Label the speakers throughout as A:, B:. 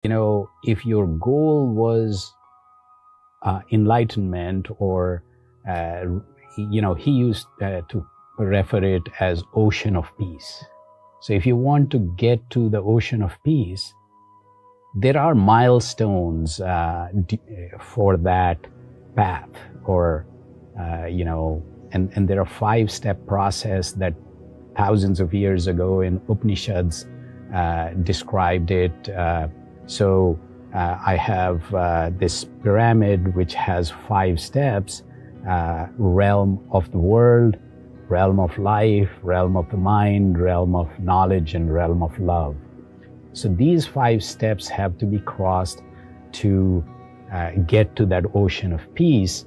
A: If your goal was enlightenment, or he used to refer it as ocean of peace. So if you want to get to the ocean of peace, there are milestones for that path, or and there are 5-step process that thousands of years ago in Upanishads described it. I have this pyramid which has 5 steps: realm of the world, realm of life, realm of the mind, realm of knowledge, and realm of love. So these 5 steps have to be crossed to get to that ocean of peace.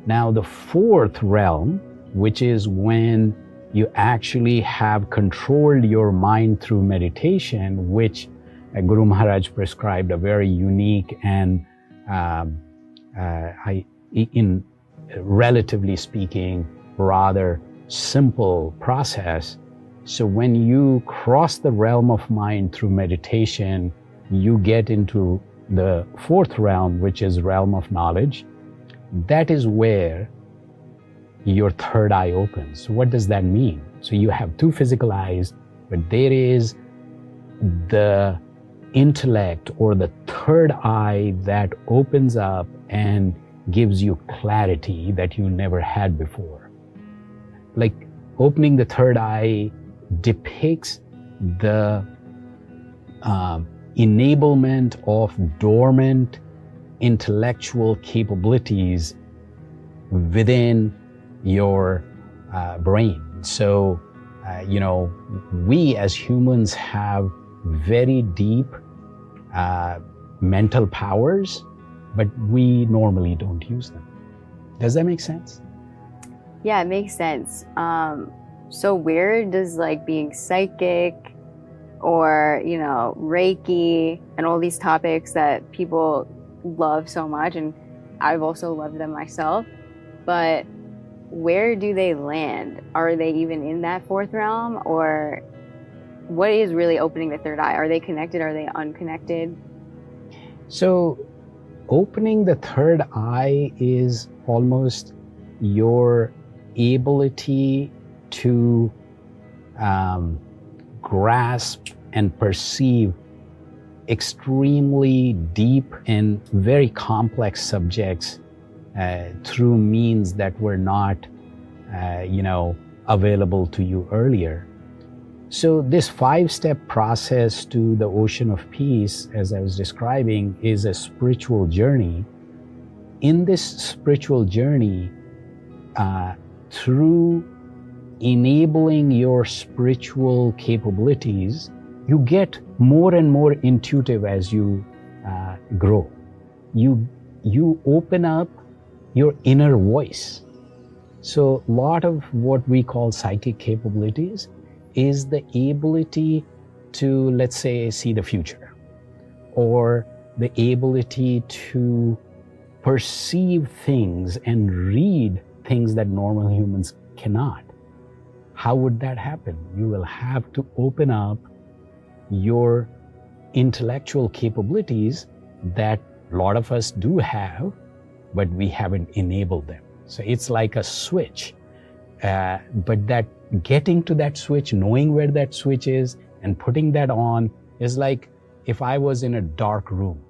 A: Now the 4th realm, which is when you actually have controlled your mind through meditation, which Guru Maharaj prescribed a very unique and, in relatively speaking, rather simple process. So when you cross the realm of mind through meditation, you get into the 4th realm, which is realm of knowledge. That is where your 3rd eye opens. So what does that mean? So you have 2 physical eyes, but there is the intellect, or the 3rd eye, that opens up and gives you clarity that you never had before. Like opening the 3rd eye depicts the enablement of dormant intellectual capabilities within your brain. So, we as humans have very deep mental powers, but we normally don't use them. Does that make sense?
B: Yeah, it makes sense. So where does being psychic or, Reiki and all these topics that people love so much, and I've also loved them myself, but where do they land? Are they even in that 4th realm, or what is really opening the 3rd eye? Are they connected? Are they unconnected?
A: So opening the 3rd eye is almost your ability to grasp and perceive extremely deep and very complex subjects through means that were not, available to you earlier. So this 5-step process to the ocean of peace, as I was describing, is a spiritual journey. In this spiritual journey, through enabling your spiritual capabilities, you get more and more intuitive as you grow. You open up your inner voice. So a lot of what we call psychic capabilities is the ability to, let's say, see the future, or the ability to perceive things and read things that normal humans cannot. How would that happen? You will have to open up your intellectual capabilities that a lot of us do have, but we haven't enabled them. So it's like a switch, but that getting to that switch, knowing where that switch is and putting that on, is like if I was in a dark room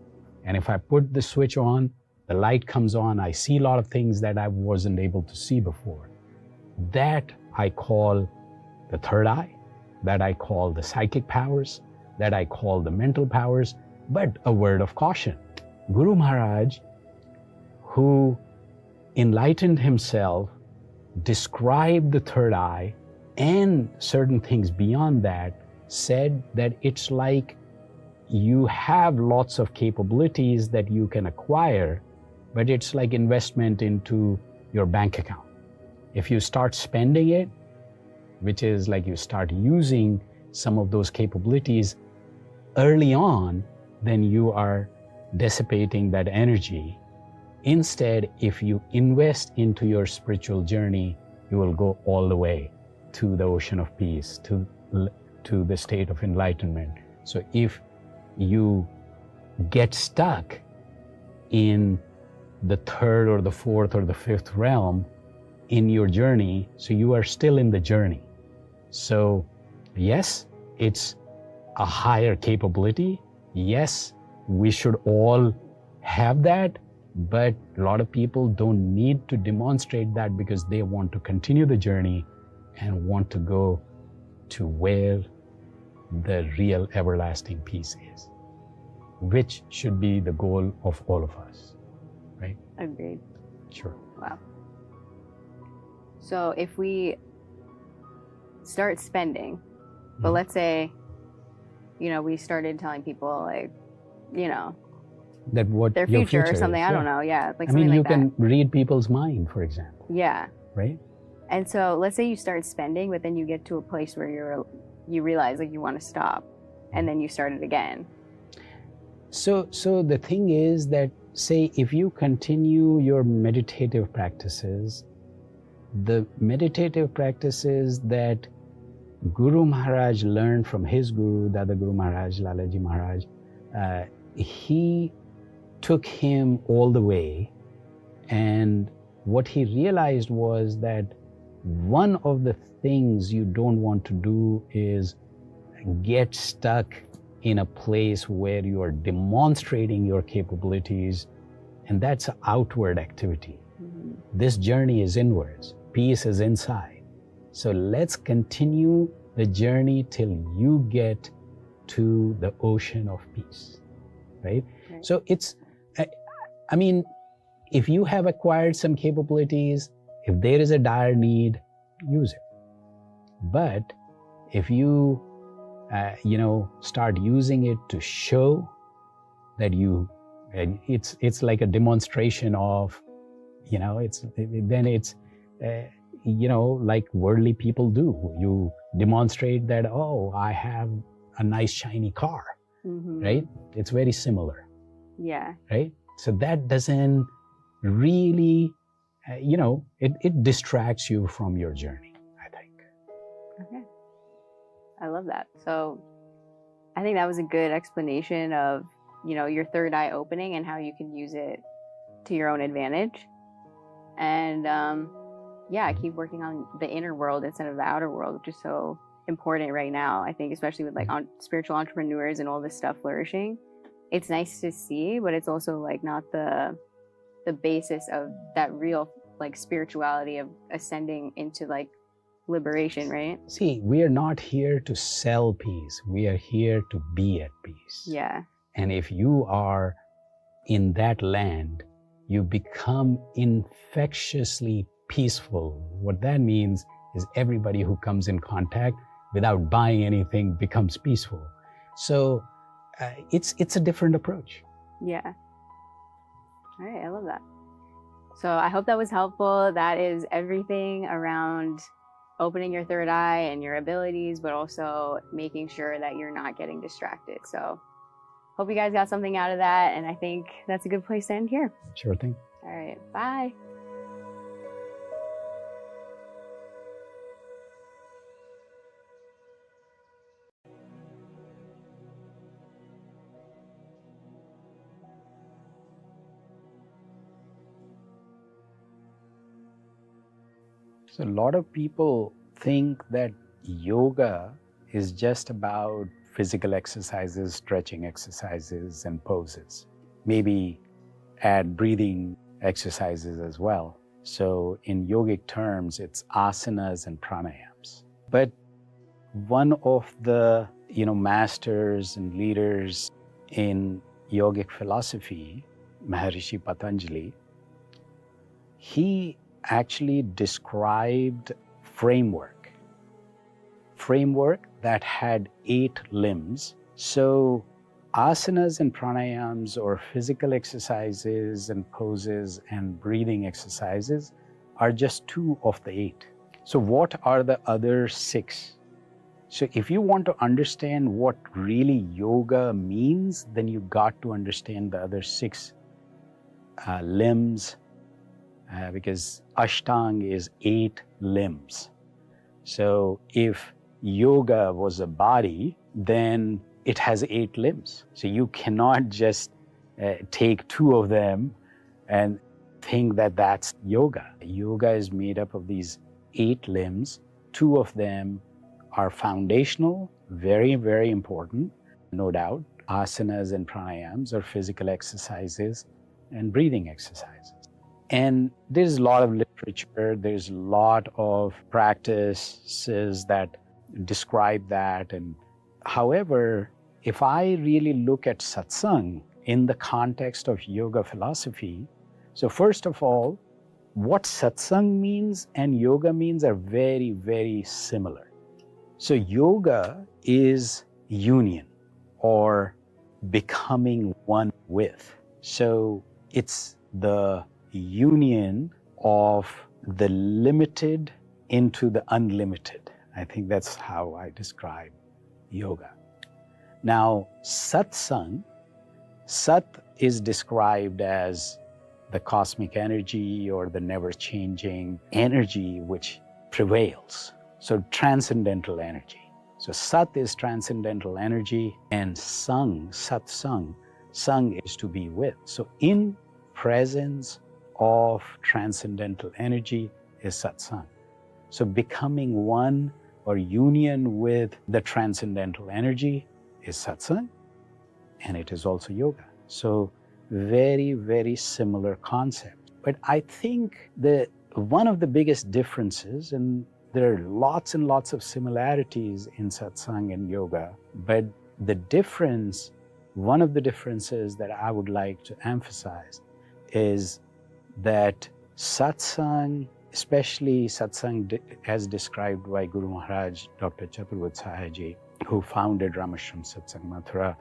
A: and if I put the switch on, the light comes on, I see a lot of things that I wasn't able to see before. That I call the 3rd eye, that I call the psychic powers, that I call the mental powers. But a word of caution, Guru Maharaj, who enlightened himself, described the 3rd eye and certain things beyond that, said that it's like you have lots of capabilities that you can acquire, but it's like investment into your bank account. If you start spending it, which is like you start using some of those capabilities early on, then you are dissipating that energy. Instead, if you invest into your spiritual journey, you will go all the way to the ocean of peace, to the state of enlightenment. So if you get stuck in the third or the fourth or the fifth realm in your journey. So you are still in the journey. So yes, it's a higher capability. Yes, we should all have that, but a lot of people don't need to demonstrate that because they want to continue the journey and want to go to where the real everlasting peace is, which should be the goal of all of us, right?
B: Agreed.
A: Sure.
B: Wow. So if we start spending, but let's say, we started telling people like,
A: that what
B: their
A: your
B: future or something,
A: is,
B: I don't know. Yeah. Like
A: I mean,
B: something
A: you
B: like
A: can
B: that.
A: read people's mind, for example,
B: Yeah.
A: right?
B: And so let's say you start spending, but then you get to a place where you realize like you want to stop, and then you start it again.
A: So the thing is that, say, if you continue your meditative practices, the meditative practices that Guru Maharaj learned from his guru, Dada Guru Maharaj, Lalaji Maharaj, he took him all the way, and what he realized was that one of the things you don't want to do is get stuck in a place where you are demonstrating your capabilities, and that's an outward activity.
B: Mm-hmm.
A: This journey is inwards. Peace is inside. So let's continue the journey till you get to the ocean of peace, right? So it's, I mean, if you have acquired some capabilities, if there is a dire need, use it. But if you, start using it to show that it's like a demonstration of, like worldly people do. You demonstrate that, oh, I have a nice shiny car, right? It's very similar.
B: Yeah.
A: Right? So that doesn't really, it distracts you from your journey, I think.
B: Okay. I love that. So I think that was a good explanation of, your third eye opening and how you can use it to your own advantage. And keep working on the inner world instead of the outer world, which is so important right now. I think, especially with like spiritual entrepreneurs and all this stuff flourishing, it's nice to see, but it's also like not the basis of that real like spirituality of ascending into like liberation, right?
A: See, we are not here to sell peace. We are here to be at peace.
B: Yeah.
A: And if you are in that land, you become infectiously peaceful. What that means is everybody who comes in contact without buying anything becomes peaceful. So it's a different approach.
B: Yeah. All right, I love that. So I hope that was helpful. That is everything around opening your third eye and your abilities, but also making sure that you're not getting distracted. So hope you guys got something out of that. And I think that's a good place to end here.
A: Sure thing.
B: All right. Bye.
A: So a lot of people think that yoga is just about physical exercises, stretching exercises, and poses. Maybe add breathing exercises as well. So in yogic terms, it's asanas and pranayams. But one of the masters and leaders in yogic philosophy, Maharishi Patanjali, he actually described framework that had 8 limbs. So asanas and pranayams, or physical exercises and poses and breathing exercises, are just 2 of the 8. So what are the other 6? So if you want to understand what really yoga means, then you got to understand the other 6 limbs, because Ashtanga is 8 limbs. So if yoga was a body, then it has 8 limbs. So you cannot just take 2 of them and think that that's yoga. Yoga is made up of these 8 limbs. 2 of them are foundational, very, very important, no doubt. Asanas and pranayams are physical exercises and breathing exercises. And there's a lot of literature, there's a lot of practices that describe that. And however, if I really look at satsang in the context of yoga philosophy, so first of all, what satsang means and yoga means are very, very similar. So yoga is union or becoming one with. So it's the union of the limited into the unlimited. I think that's how I describe yoga. Now, satsang, sat is described as the cosmic energy or the never-changing energy which prevails. So transcendental energy. So sat is transcendental energy, and sang, satsang, sang is to be with. So in presence of transcendental energy is satsang. So becoming one or union with the transcendental energy is satsang, and it is also yoga. So very, very similar concept. But I think one of the biggest differences, and there are lots and lots of similarities in satsang and yoga, but the difference, one of the differences that I would like to emphasize is that satsang, especially satsang as described by Guru Maharaj, Dr. Chaturvedi Sahaji, who founded Ramashram Satsang Mathura,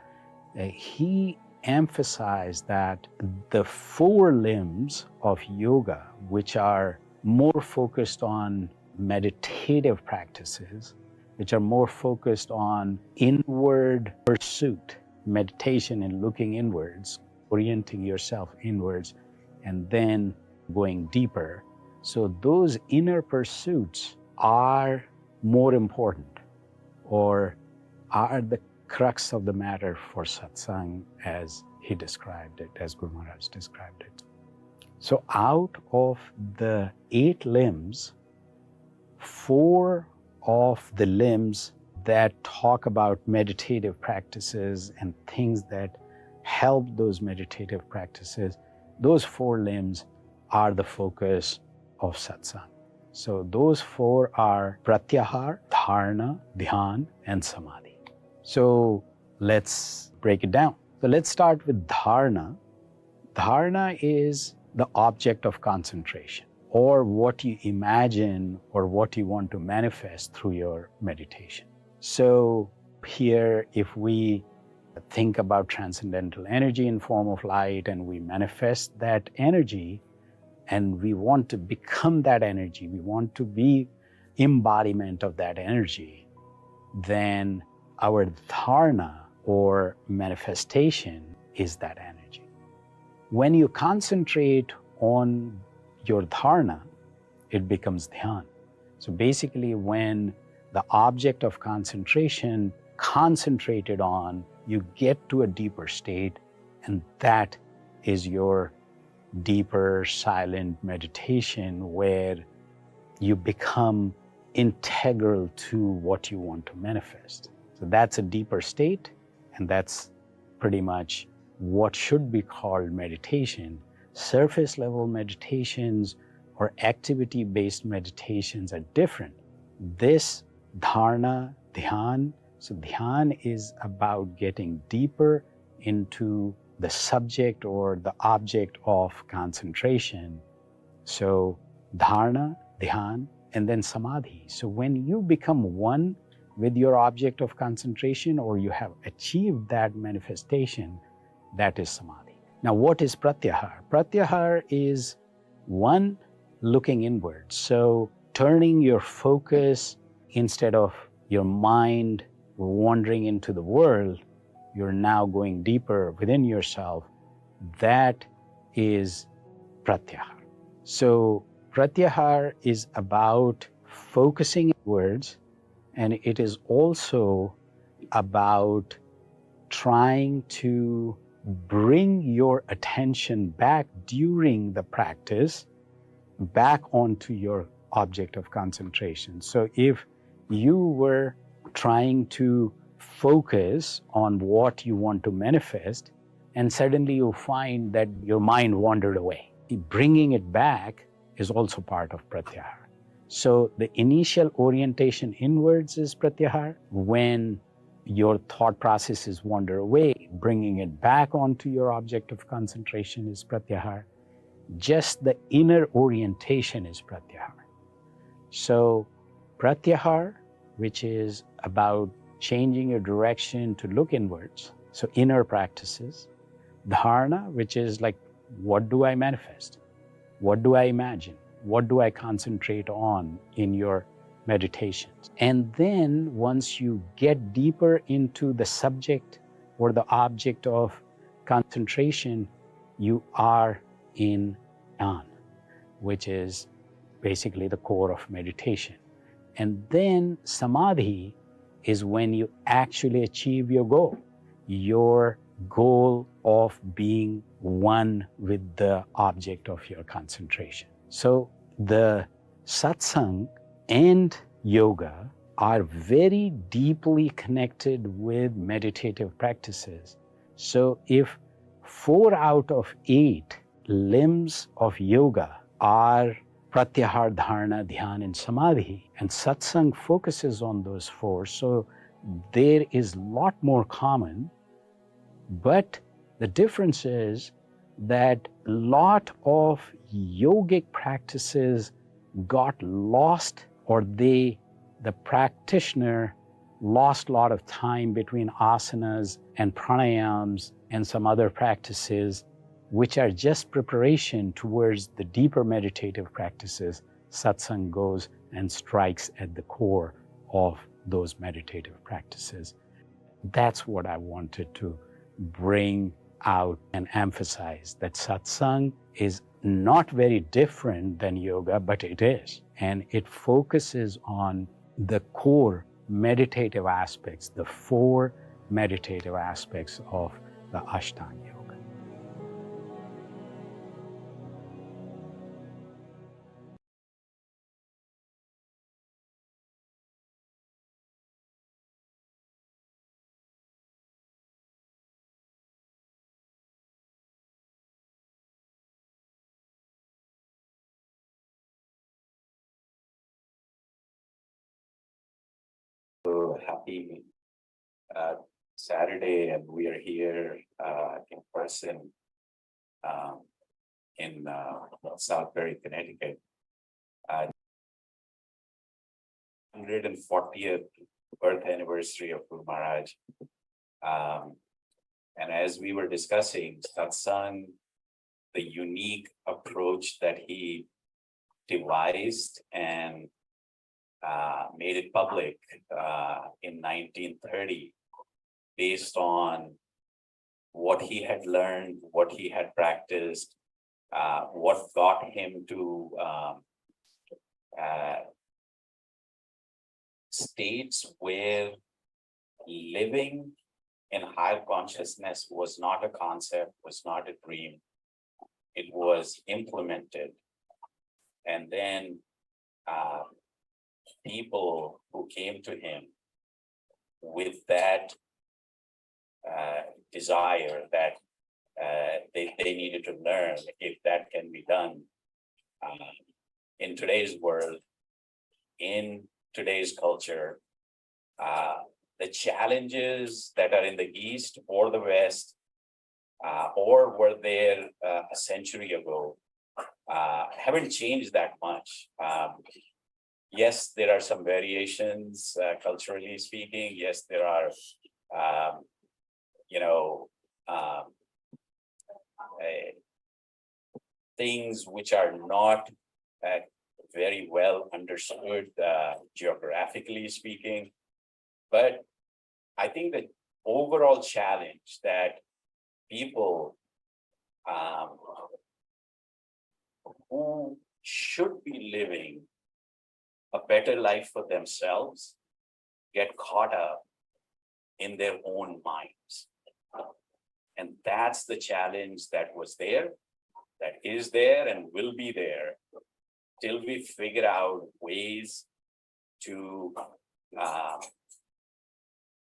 A: he emphasized that the 4 limbs of yoga, which are more focused on meditative practices, which are more focused on inward pursuit, meditation and looking inwards, orienting yourself inwards, and then going deeper. So those inner pursuits are more important, or are the crux of the matter for satsang as he described it, as Guru Maharaj described it. So out of the 8 limbs, 4 of the limbs that talk about meditative practices and things that help those meditative practices, those 4 limbs are the focus of satsang. So those 4 are pratyahar, dharana, dhyan, and samadhi. So let's break it down. So let's start with dharana. Dharana is the object of concentration, or what you imagine or what you want to manifest through your meditation. So here, if we think about transcendental energy in form of light and we manifest that energy and we want to become that energy, we want to be embodiment of that energy, then our dharana or manifestation is that energy. When you concentrate on your dharana, it becomes dhyan. So basically, when the object of concentration concentrated on, you get to a deeper state, and that is your deeper silent meditation where you become integral to what you want to manifest. So that's a deeper state, and that's pretty much what should be called meditation. Surface level meditations or activity-based meditations are different. This dharana, dhyan, so dhyan is about getting deeper into the subject or the object of concentration. So dharana, dhyan, and then samadhi. So when you become one with your object of concentration, or you have achieved that manifestation, that is samadhi. Now, what is pratyahar? Pratyahar is one, looking inward. So turning your focus, instead of your mind wandering into the world, you're now going deeper within yourself. That is pratyahar. So pratyahar is about focusing inwards, and it is also about trying to bring your attention back during the practice back onto your object of concentration. So if you were trying to focus on what you want to manifest, and suddenly you find that your mind wandered away, bringing it back is also part of pratyahara. So the initial orientation inwards is pratyahara. When your thought processes wander away, bringing it back onto your object of concentration is pratyahara. Just the inner orientation is pratyahara. So pratyahara, which is about changing your direction to look inwards, so inner practices. Dharana, which is like, what do I manifest? What do I imagine? What do I concentrate on in your meditations? And then once you get deeper into the subject or the object of concentration, you are in Jnana, which is basically the core of meditation. And then Samadhi is when you actually achieve your goal of being one with the object of your concentration. So the satsang and yoga are very deeply connected with meditative practices. So if 4 out of 8 limbs of yoga are pratyahara, dharana, dhyan, and samadhi, and satsang focuses on those 4, so there is a lot more common. But the difference is that a lot of yogic practices got lost, or the practitioner lost a lot of time between asanas and pranayams and some other practices, which are just preparation towards the deeper meditative practices. Satsang goes and strikes at the core of those meditative practices. That's what I wanted to bring out and emphasize, that satsang is not very different than yoga, but it is. And it focuses on the core meditative aspects, the 4 meditative aspects of the Ashtanga Yoga.
C: So happy Saturday, and we are here in person in Southbury, Connecticut. 140th birth anniversary of Guru Maharaj. And as we were discussing, satsang, the unique approach that he devised and made it public in 1930, based on what he had learned, what he had practiced, what got him to states where living in higher consciousness was not a concept, was not a dream. It was implemented. And then people who came to him with that desire that they needed to learn if that can be done in today's world, in today's culture. The challenges that are in the East or the West, or were there a century ago, haven't changed that much. Yes, there are some variations culturally speaking. Yes, there are, things which are not very well understood geographically speaking. But I think the overall challenge that people who should be living a better life for themselves get caught up in their own minds. And that's the challenge that was there, that is there, and will be there till we figure out ways to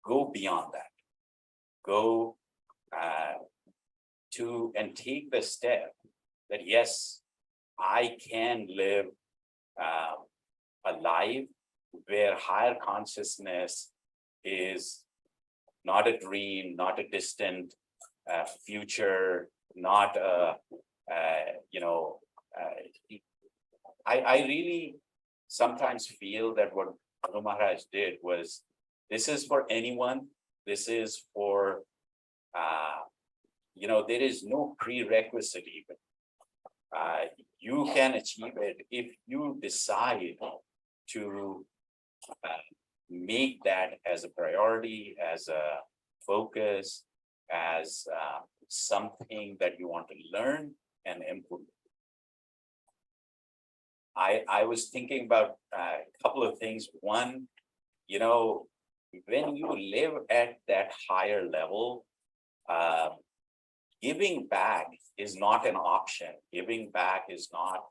C: go beyond that, go to and take the step that yes, I can live a life where higher consciousness is not a dream, not a distant future, not a, I really sometimes feel that what Guru Maharaj did was, this is for anyone. This is for, there is no prerequisite even. You can achieve it if you decide to make that as a priority, as a focus, as something that you want to learn and implement. I was thinking about a couple of things. One, when you live at that higher level, giving back is not an option. Giving back is not,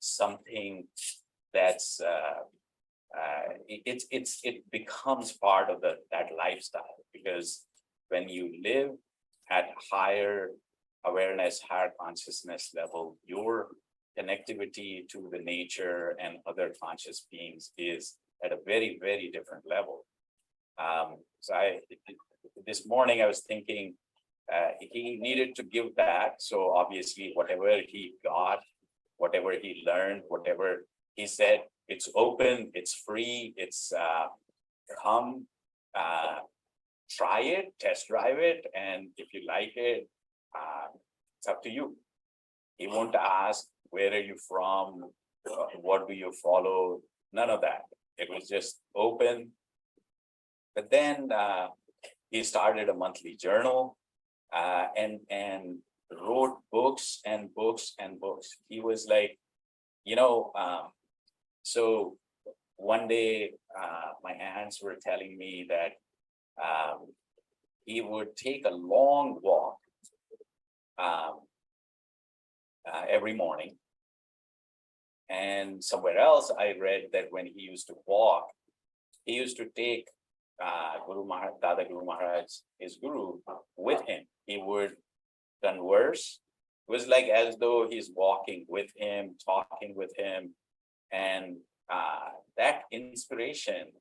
C: something that's it becomes part of that lifestyle, because when you live at higher awareness, higher consciousness level, your connectivity to the nature and other conscious beings is at a very, very different level. So this morning I was thinking he needed to give back. So obviously whatever he got, whatever he learned, whatever he said, it's open, it's free, it's come, try it, test drive it, and if you like it, it's up to you. He won't ask, where are you from? What do you follow? None of that. It was just open. But then he started a monthly journal and wrote books and books and books. He was like, so one day my aunts were telling me that he would take a long walk every morning. And somewhere else I read that when he used to walk, he used to take Dada Guru Maharaj, his guru, with him. He would converse. It was like as though he's walking with him, talking with him. And that inspiration,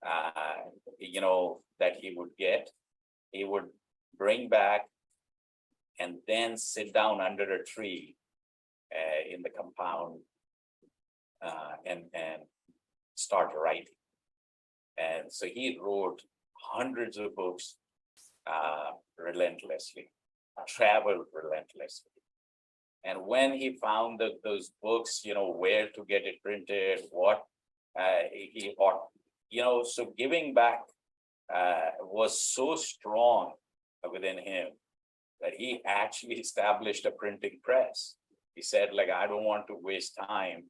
C: that he would get, he would bring back and then sit down under a tree in the compound and start writing. And so he wrote hundreds of books relentlessly, traveled relentlessly. And when he found those books, where to get it printed, what he ought, so giving back was so strong within him that he actually established a printing press. He said, I don't want to waste time,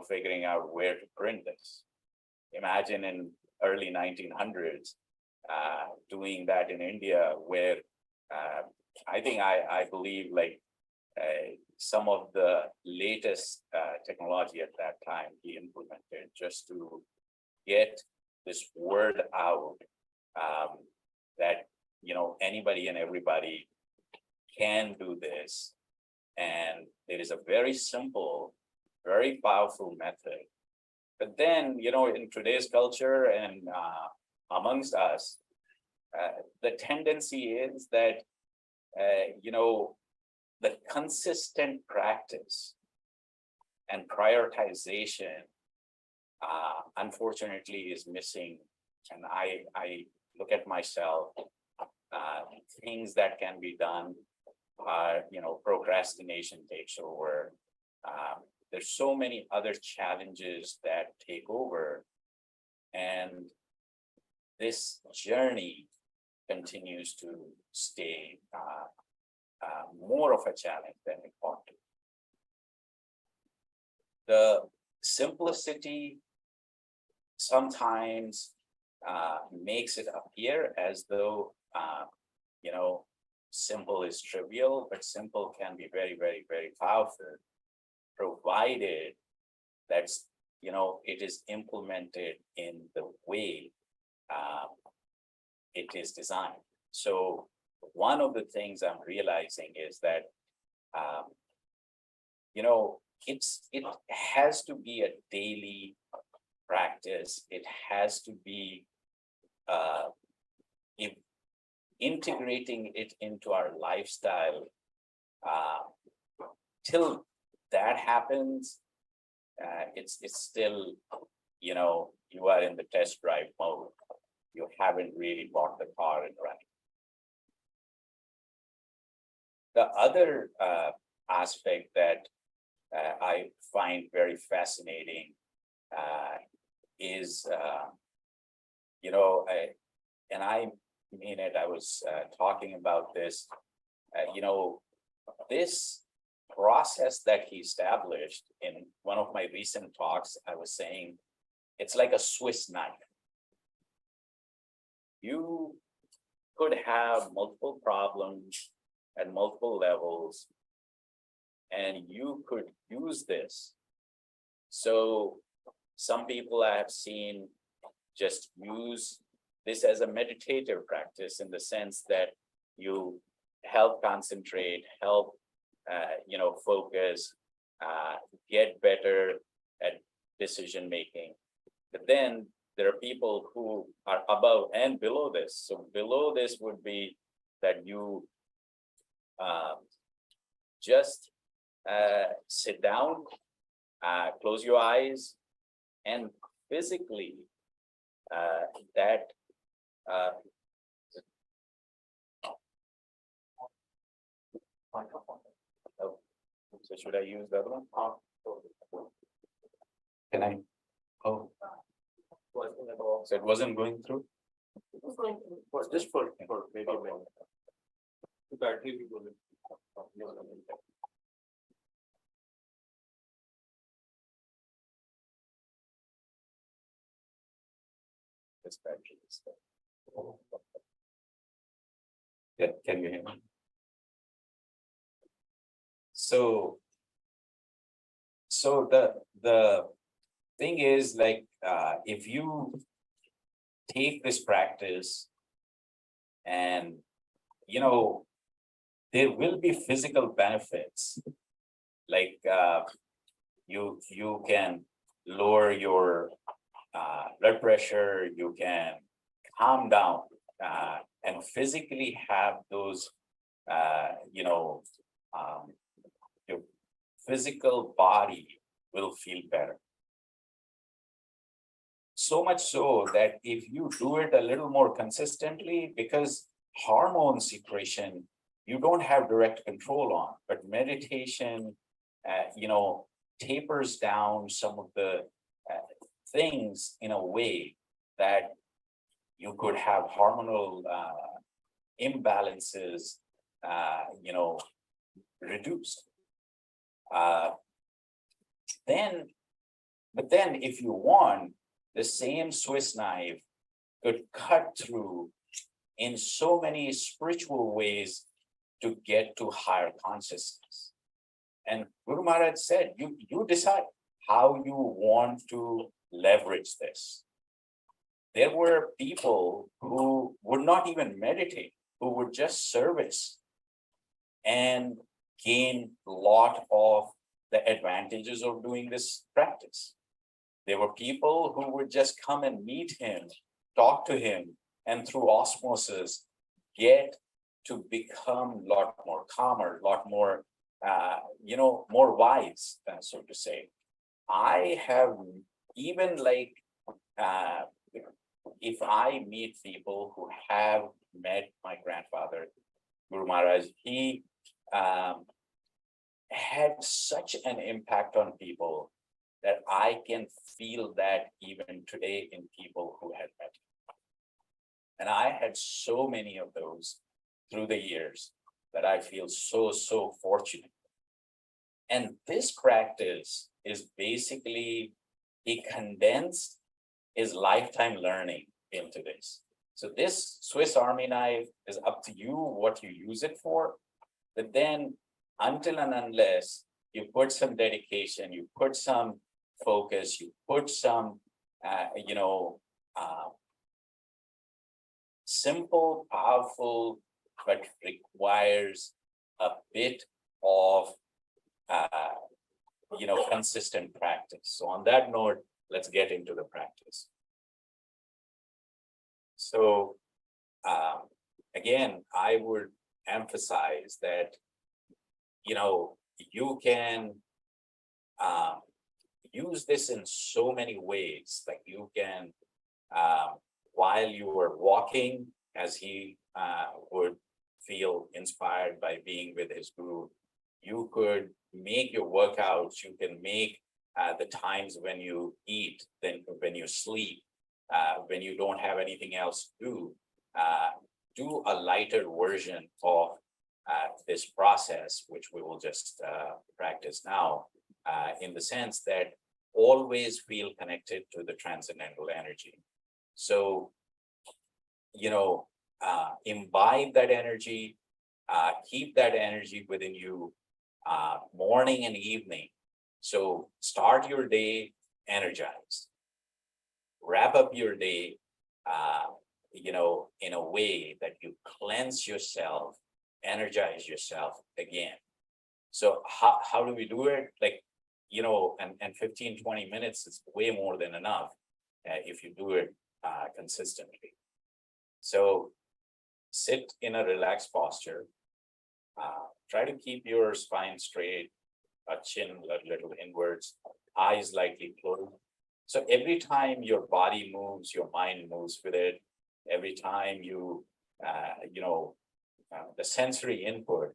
C: figuring out where to print this. Imagine in early 1900s, doing that in India, where I believe some of the latest technology at that time he implemented just to get this word out that anybody and everybody can do this. And it is a very simple, very powerful method. But then, in today's culture and amongst us, the tendency is that, the consistent practice and prioritization, unfortunately, is missing. And I look at myself, things that can be done are, procrastination takes over. There's so many other challenges that take over, and this journey continues to stay more of a challenge than it ought to. The simplicity sometimes makes it appear as though, you know, simple is trivial, but simple can be very, very, very powerful, provided that's, you know, it is implemented in the way it is designed. So one of the things I'm realizing is that, you know, it has to be a daily practice. It has to be integrating it into our lifestyle. Till that happens, it's still, you know, you are in the test drive mode. You haven't really bought the car and running. The other aspect that I find very fascinating is, you know, and I mean it, I was talking about this, you know, this process that he established in one of my recent talks. I was saying it's like a Swiss knife. You could have multiple problems at multiple levels, and you could use this. So some people I have seen just use this as a meditative practice, in the sense that you help concentrate, help you know, focus, get better at decision making. But then there are people who are above and below this. So below this would be that you just sit down, close your eyes, and physically that oh, so should I use the other one? Can I? Oh, so it wasn't going through?
D: Just for maybe a minute. The battery will go in.
C: This battery is there. Yeah, can you hear me? So the thing is, like, if you take this practice, and you know, there will be physical benefits, like you can lower your blood pressure, you can calm down, and physically have those you know, your physical body will feel better. So much so that if you do it a little more consistently, because hormone secretion, you don't have direct control on, but meditation, you know, tapers down some of the things in a way that you could have hormonal imbalances, you know, reduced. But then if you want, the same Swiss knife could cut through in so many spiritual ways to get to higher consciousness. And Guru Maharaj said, you decide how you want to leverage this. There were people who would not even meditate, who would just service and gain a lot of the advantages of doing this practice. There were people who would just come and meet him, talk to him, and through osmosis, get to become a lot more calmer, a lot more, you know, more wise, so to say. I have even, like, if I meet people who have met my grandfather, Guru Maharaj, he had such an impact on people that I can feel that even today in people who had met him. And I had so many of those through the years that I feel so fortunate. And this practice is basically, he condensed his lifetime learning into this. So this Swiss Army knife is up to you what you use it for. But then until and unless you put some dedication, you put some focus, you put some, simple, powerful, but requires a bit of, consistent practice. So on that note, let's get into the practice. So again, I would emphasize that, you can use this in so many ways. Like you can, while you were walking, as he would feel inspired by being with his guru, you could make your workouts, you can make the times when you eat, then when you sleep, when you don't have anything else to do a lighter version of this process, which we will just practice now, in the sense that always feel connected to the transcendental energy. So, imbibe that energy, keep that energy within you, morning and evening. So start your day energized, wrap up your day, in a way that you cleanse yourself, energize yourself again. So how do we do it? Like, and 15, 20 minutes is way more than enough if you do it consistently. So sit in a relaxed posture. Try to keep your spine straight, chin a little inwards, eyes lightly closed. So every time your body moves, your mind moves with it. Every time you, the sensory input,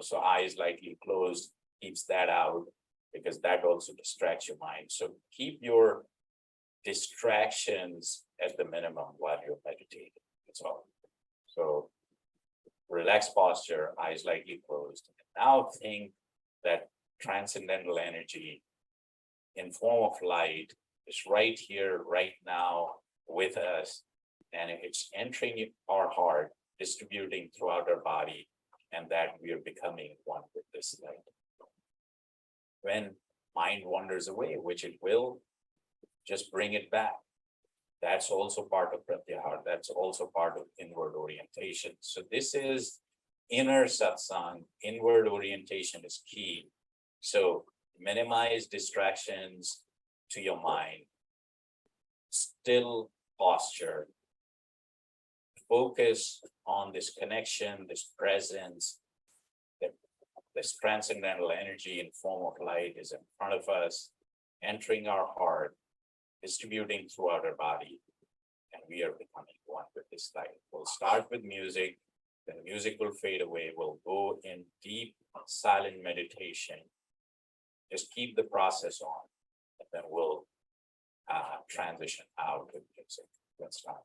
C: so eyes lightly closed keeps that out, because that also distracts your mind. So keep your distractions at the minimum while you're meditating. That's all. So relaxed posture, eyes lightly closed. Now think that transcendental energy in form of light is right here, right now with us. And it's entering our heart, distributing throughout our body, and that we are becoming one with this light. When mind wanders away, which it will, just bring it back. That's also part of pratyahar. That's also part of inward orientation. So this is inner satsang. Inward orientation is key. So minimize distractions to your mind. Still posture. Focus on this connection, this presence, that this transcendental energy in form of light is in front of us, entering our heart, distributing throughout our body, and we are becoming one with this light. We'll start with music, then music will fade away. We'll go in deep, silent meditation. Just keep the process on, and then we'll transition out with music. Let's start.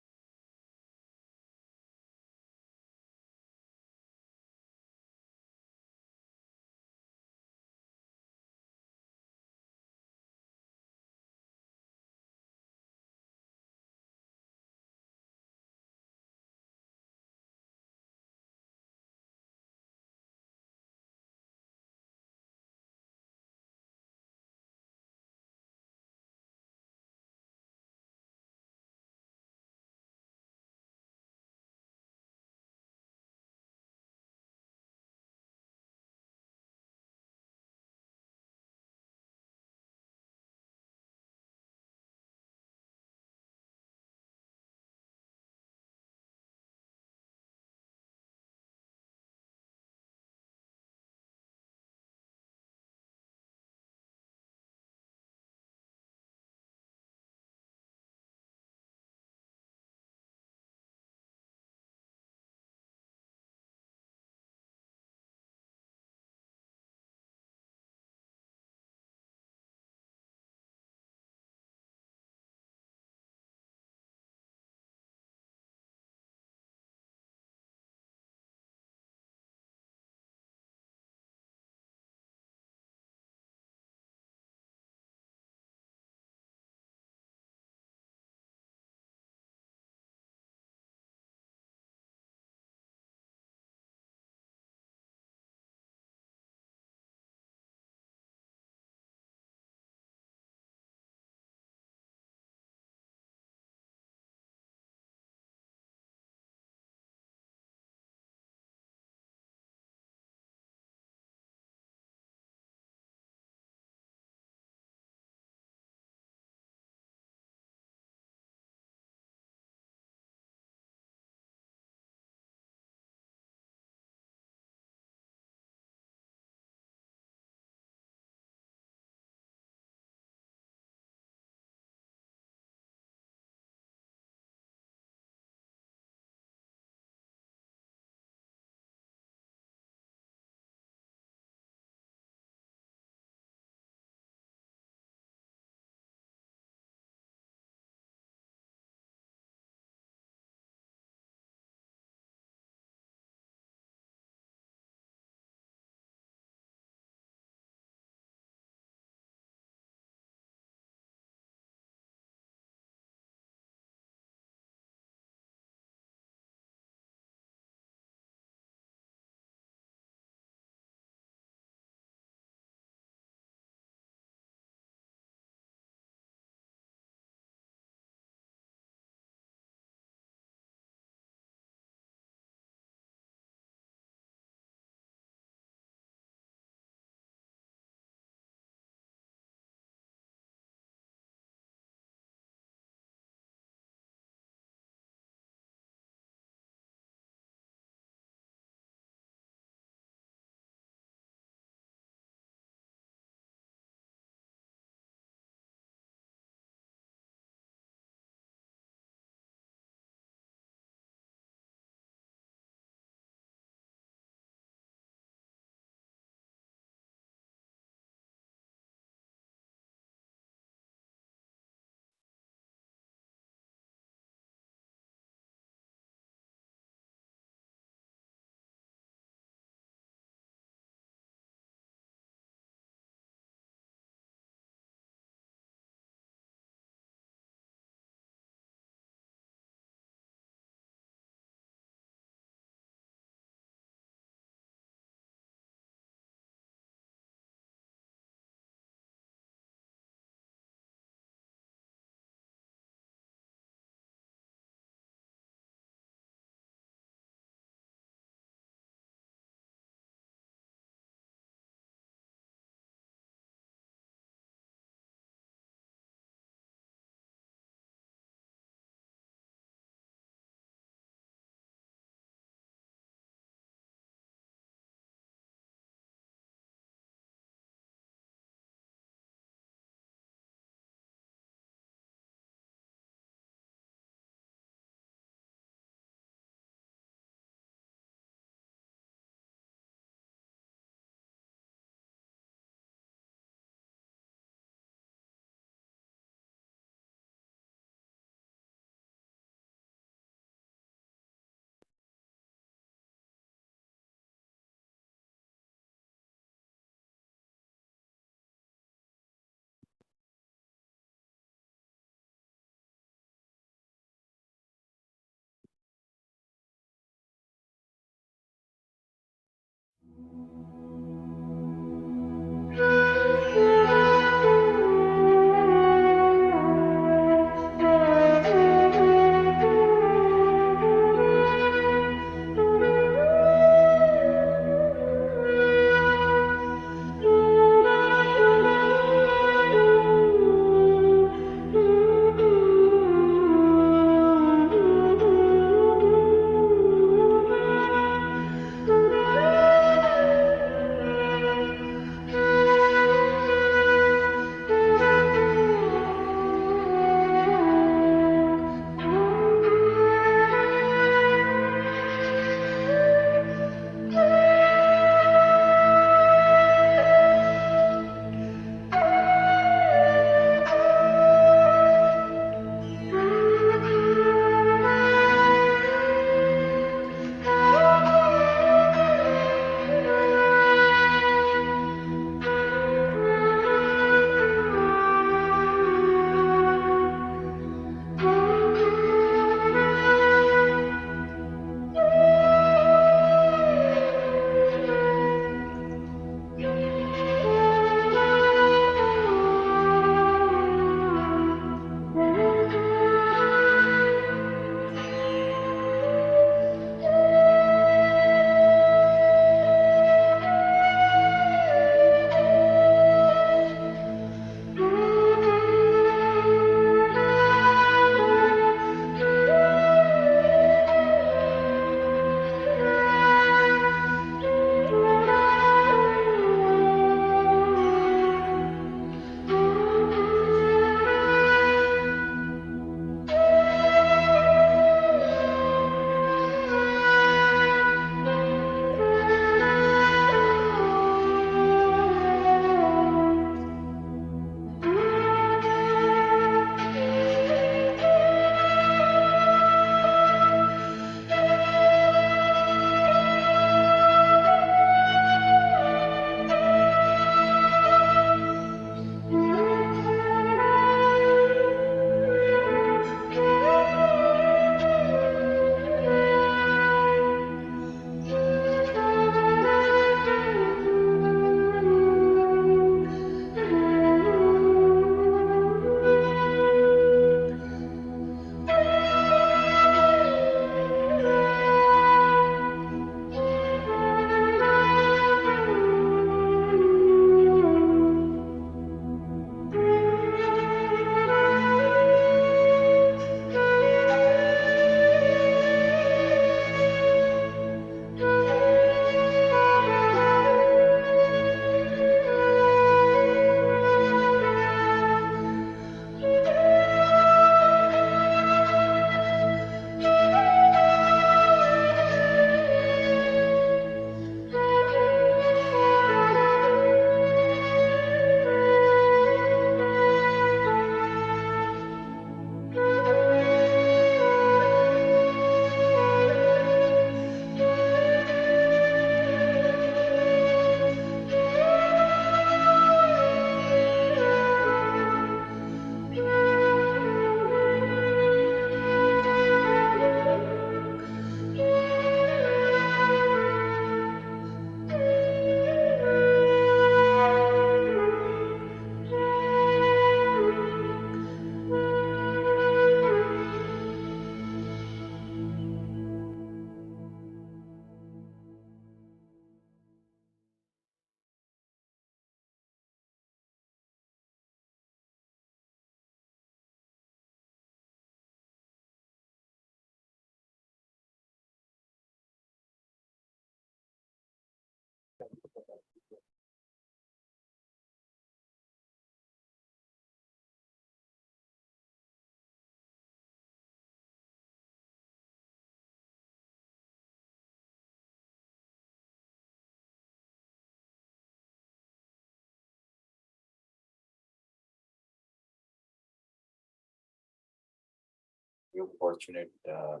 C: we're fortunate the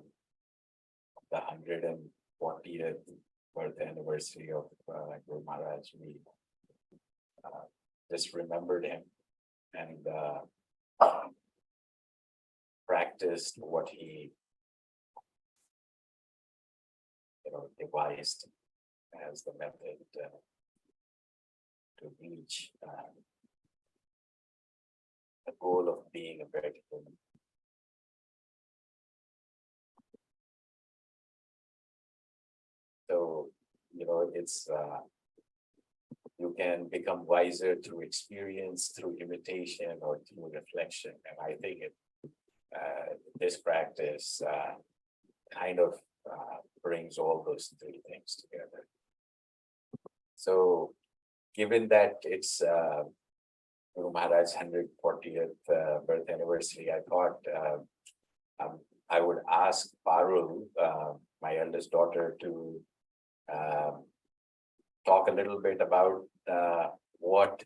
C: 140th birth anniversary of Guru Maharaj. We just remembered him and practiced what he devised as the method to reach the goal of being a better human. So, it's you can become wiser through experience, through imitation, or through reflection. And I think this practice kind of brings all those three things together. So, given that it's Guru Maharaj's 140th birth anniversary, I thought I would ask Parul, my eldest daughter, to talk a little bit about what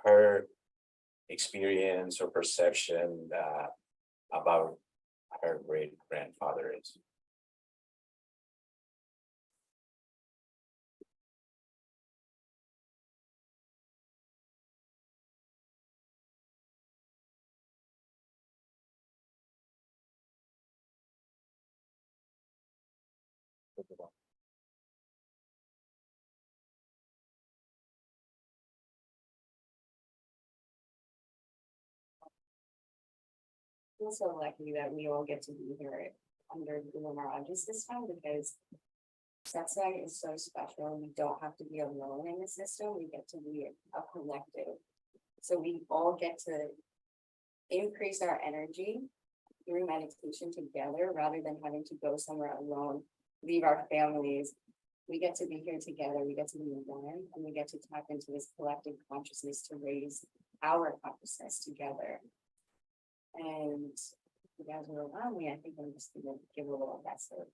C: her experience or perception about her great grandfather is.
E: Feel so lucky that we all get to be here under Guru Maharaj's system, because Satsang is so special. We don't have to be alone in the system. We get to be a collective. So we all get to increase our energy through meditation together, rather than having to go somewhere alone, leave our families. We get to be here together. We get to be one, and we get to tap into this collective consciousness to raise our consciousness together. And if you guys will allow me, I think I'm just going to give a little message.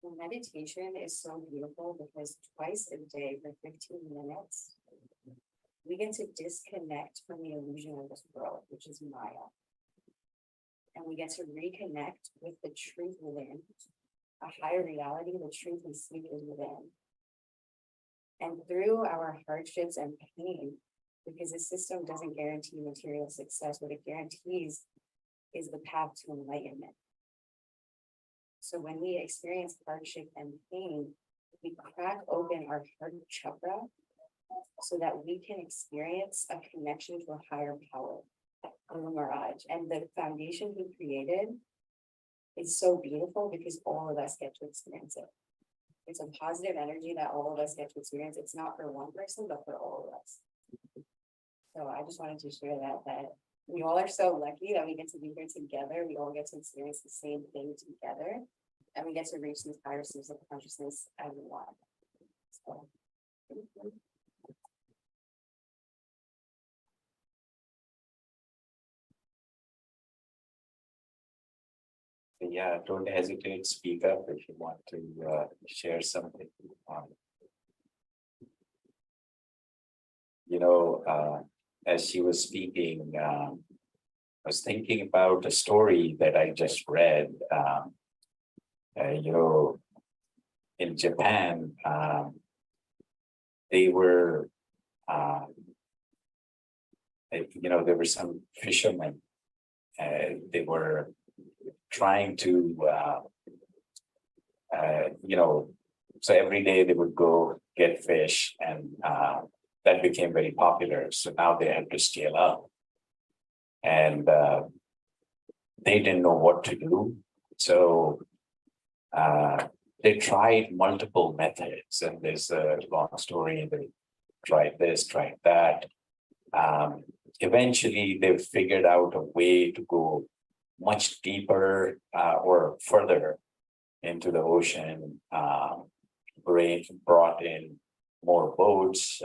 E: The meditation is so beautiful because twice a day for 15 minutes, we get to disconnect from the illusion of this world, which is Maya. And we get to reconnect with the truth within, a higher reality. The truth we seek is within. And through our hardships and pain, because the system doesn't guarantee material success, what it guarantees is the path to enlightenment. So when we experience hardship and pain, we crack open our heart chakra so that we can experience a connection to a higher power, Guru Maharaj. And the foundation he created is so beautiful because all of us get to experience it. It's a positive energy that all of us get to experience. It's not for one person, but for all of us. So I just wanted to share that we all are so lucky that we get to be here together. We all get to experience the same thing together, and we get to reach these higher states of consciousness as one. So.
C: Yeah, don't hesitate, speak up if you want to share something. As she was speaking, I was thinking about a story that I just read. In Japan, they were, there were some fishermen. They were trying to, so every day they would go get fish, and that became very popular. So now they had to scale up, and they didn't know what to do. So they tried multiple methods, and there's a long story. They tried this, tried that. Eventually, they figured out a way to go much deeper or further into the ocean. Brought in more boats,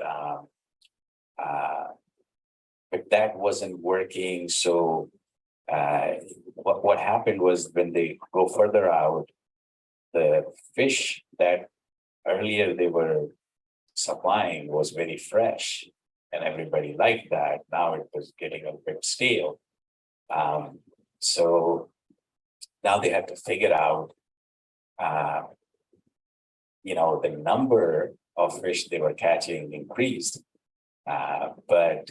C: but that wasn't working. So what happened was, when they go further out, the fish that earlier they were supplying was very fresh, and everybody liked that. Now it was getting a bit stale. So now they have to figure out, the number of fish they were catching increased, but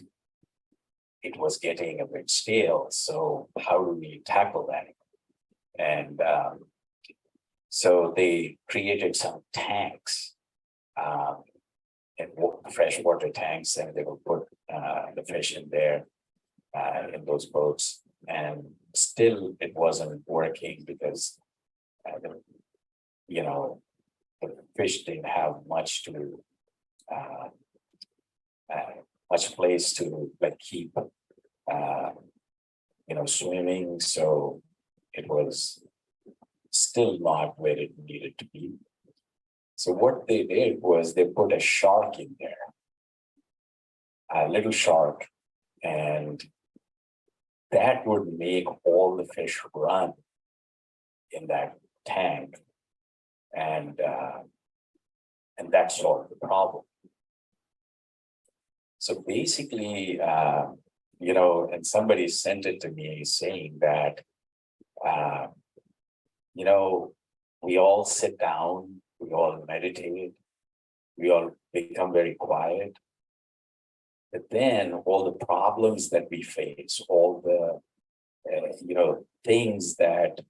C: it was getting a bit stale. So how do we tackle that? And so they created some tanks, freshwater tanks, and they will put the fish in there, in those boats. And still it wasn't working because, the fish didn't have much place to keep, swimming. So it was still not where it needed to be. So what they did was they put a shark in there, a little shark, and that would make all the fish run in that tank. And that solved the problem. So basically, and somebody sent it to me saying that, we all sit down, we all meditate, we all become very quiet. But then all the problems that we face, all the, things that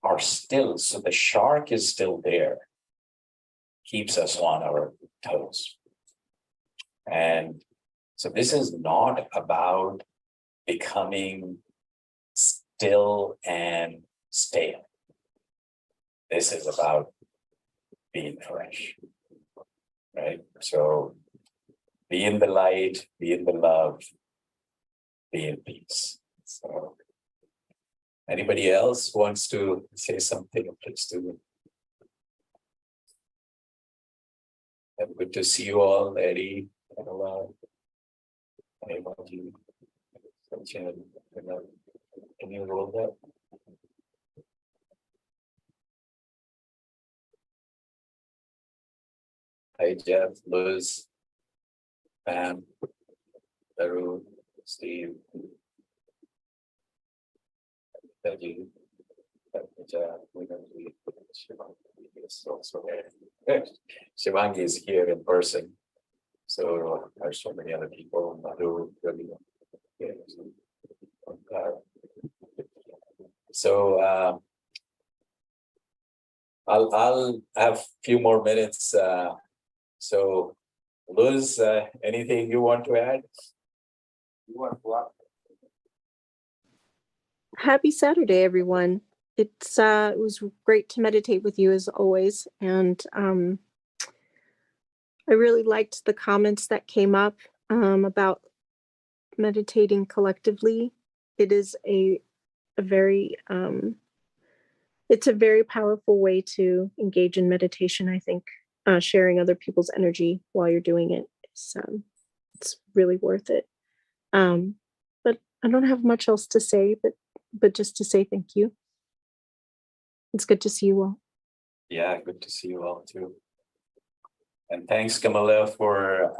C: are still, so the shark is still there, keeps us on our toes. And so this is not about becoming still and stale. This is about being fresh, right? So be in the light, be in the love, be in peace. So anybody else wants to say something, please do. Good to see you all, Eddie. Anybody? Can you roll that? Hi, Jeff, Liz, Pam, Daru, Steve. Thank you. Shivangi is here in person. So there's so many other people. So I'll have a few more minutes. So Luz, anything you want to add? You want to?
F: Happy Saturday, everyone. It was great to meditate with you as always. And I really liked the comments that came up about meditating collectively. It is a very, it's a very powerful way to engage in meditation. I think sharing other people's energy while you're doing it is, it's really worth it. But I don't have much else to say, but just to say thank you. It's good to see you all.
C: Yeah, good to see you all too. And thanks, Kamala, for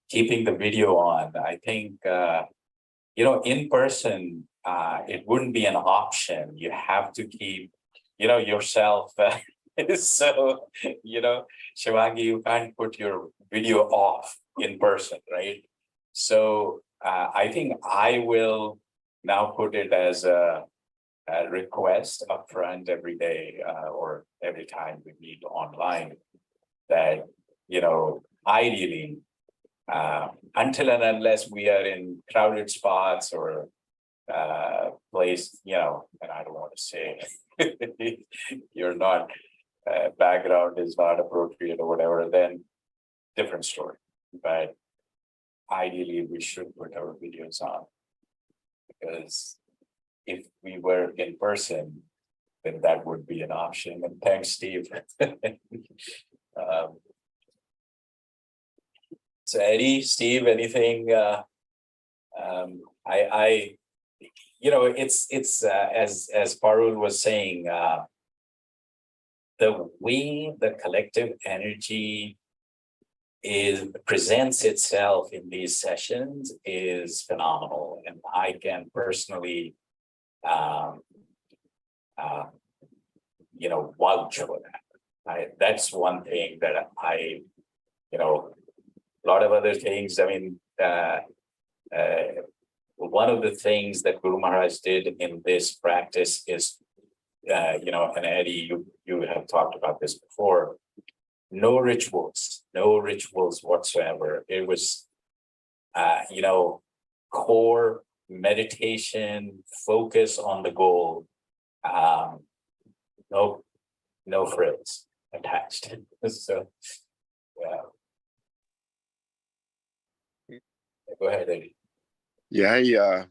C: keeping the video on. I think, in person, it wouldn't be an option. You have to keep, yourself. So, Shivangi, you can't put your video off in person, right? So I think I will now put it as a request upfront every day or every time we meet online that, ideally, until and unless we are in crowded spots or place, and I don't want to say you're not, background is not appropriate or whatever, then different story. But ideally, we should put our videos on, because if we were in person, then that would be an option. And thanks, Steve. So Eddie, Steve, anything? It's as Parul was saying, the way the collective energy presents itself in these sessions is phenomenal, and I can personally, vouch for that. That's one thing that I, a lot of other things. I mean, one of the things that Guru Maharaj did in this practice is, and Eddie, you have talked about this before. No rituals whatsoever. It was, core meditation, focus on the goal. No frills attached. So, yeah. Go ahead, Eddie.
G: Yeah, I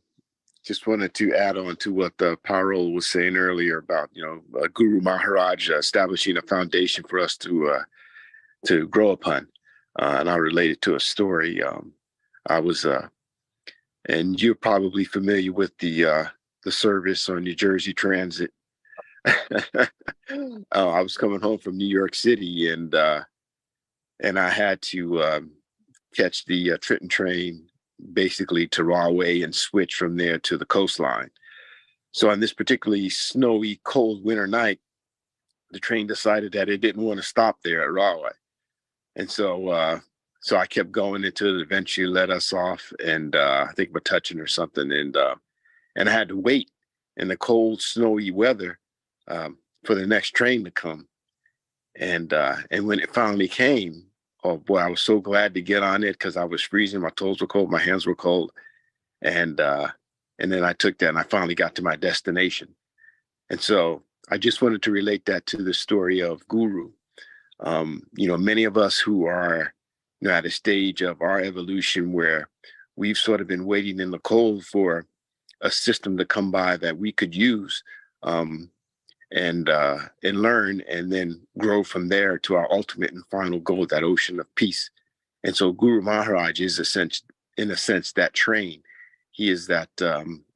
G: just wanted to add on to what Parul was saying earlier about, Guru Maharaj establishing a foundation for us to grow upon. And I related to a story. I was, and you're probably familiar with the service on New Jersey Transit. I was coming home from New York City, and I had to catch the Trenton train basically to Rahway and switch from there to the coastline. So on this particularly snowy, cold winter night, the train decided that it didn't want to stop there at Rahway. And so I kept going until it eventually let us off, and I think Metuchen or something. And I had to wait in the cold, snowy weather for the next train to come. And when it finally came, oh boy, I was so glad to get on it because I was freezing. My toes were cold, my hands were cold. And then I took that and I finally got to my destination. And so I just wanted to relate that to the story of Guru. Many of us who are at a stage of our evolution where we've sort of been waiting in the cold for a system to come by that we could use and learn, and then grow from there to our ultimate and final goal, that ocean of peace. And so Guru Maharaj is in a sense that train. He is that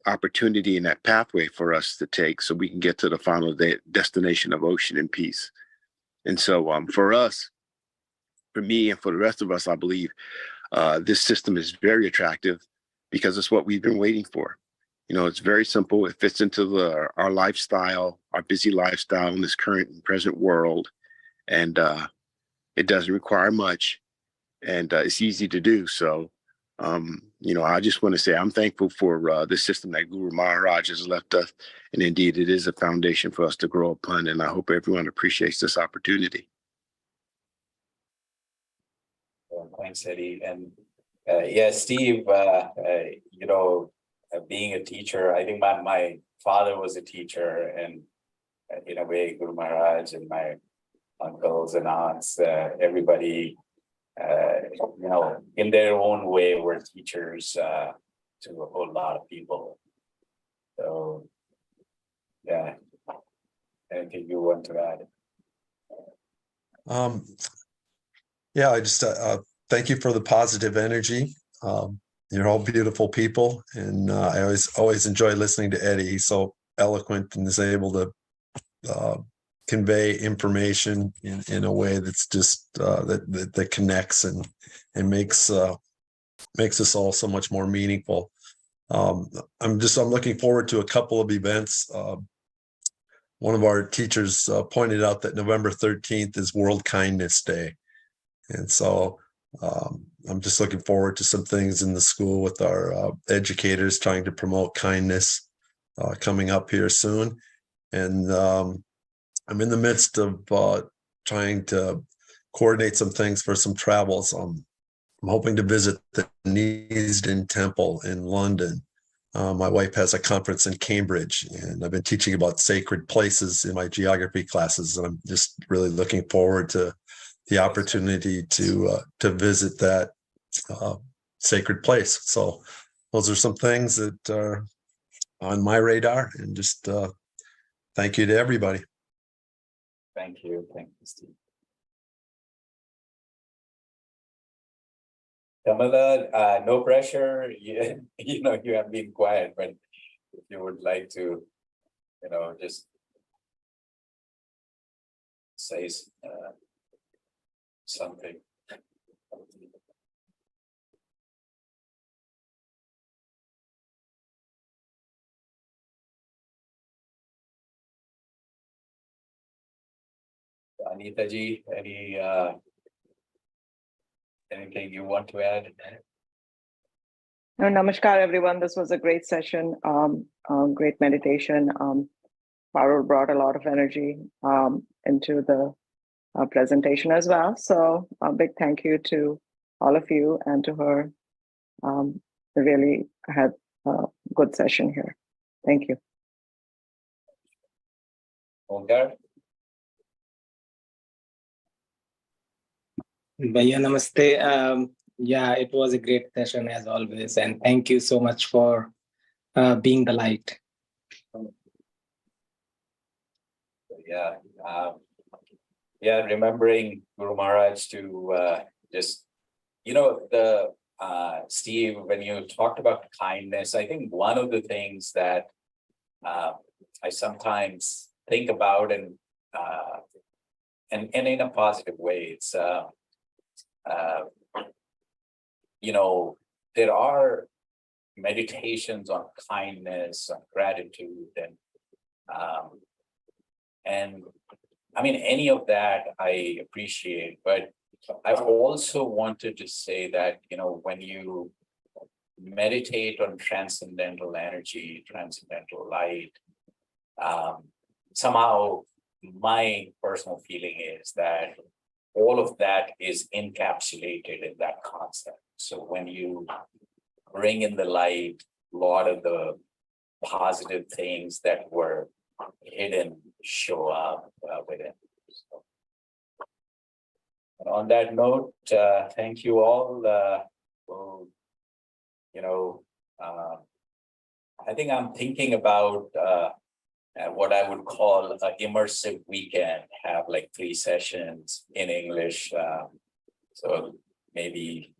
G: opportunity and that pathway for us to take so we can get to the final destination of ocean and peace. And so for us, for me, and for the rest of us, I believe this system is very attractive because it's what we've been waiting for. It's very simple. It fits into our lifestyle, our busy lifestyle in this current and present world. And it doesn't require much, and it's easy to do. So, I just want to say I'm thankful for the system that Guru Maharaj has left us. And indeed, it is a foundation for us to grow upon. And I hope everyone appreciates this opportunity.
C: Thanks, Eddie. And Steve, being a teacher, I think my father was a teacher, and in a way, Guru Maharaj and my uncles and aunts, everybody, in their own way, were teachers to a whole lot of people. So, yeah, anything you want to add?
H: I just thank you for the positive energy. You're all beautiful people, and I always enjoy listening to Eddie. He's so eloquent and is able to convey information in a way that's just that connects and makes us all so much more meaningful. I'm looking forward to a couple of events. One of our teachers pointed out that November 13th is World Kindness Day, and so I'm just looking forward to some things in the school with our educators trying to promote kindness coming up here soon. And I'm in the midst of trying to coordinate some things for some travels. I'm hoping to visit the Neasden Temple in London. My wife has a conference in Cambridge, and I've been teaching about sacred places in my geography classes. And I'm just really looking forward to the opportunity to visit that sacred place. So those are some things that are on my radar, and just thank you to everybody.
C: Thank you, Steve. Kamala, no pressure. You have been quiet, but if you would like to, just say something. Anita ji, anything you want to add?
I: No, namaskar, everyone. This was a great session, great meditation. Parul brought a lot of energy into the presentation as well. So a big thank you to all of you and to her. We really had a good session here. Thank you.
C: Omkar?
J: Bhaiya, namaste. Yeah, it was a great session as always, and thank you so much for being the light.
C: Yeah, remembering Guru Maharaj to just, Steve, when you talked about kindness, I think one of the things that I sometimes think about and in a positive way, it's there are meditations on kindness, on gratitude, and I mean, any of that I appreciate, but I also wanted to say that, when you meditate on transcendental energy, transcendental light, somehow my personal feeling is that all of that is encapsulated in that concept. So when you bring in the light, a lot of the positive things that were hidden show up within. So, on that note, thank you all. I think I'm thinking about what I would call an immersive weekend, have like 3 sessions in English. So maybe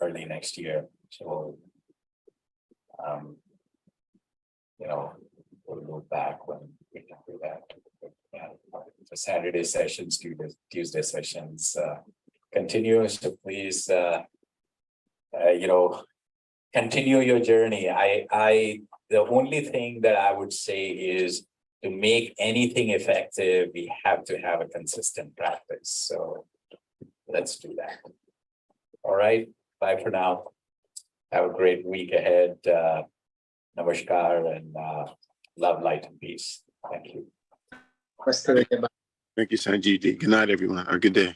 C: early next year. So, we'll move back when we can do that. Yeah, the Saturday sessions, Tuesday sessions continue. So please, continue your journey. The only thing that I would say is to make anything effective, we have to have a consistent practice. So let's do that. All right. Bye for now. Have a great week ahead. Namaskar and love, light, and peace. Thank you.
G: Thank you, Sanjit. Good night, everyone. Or good day.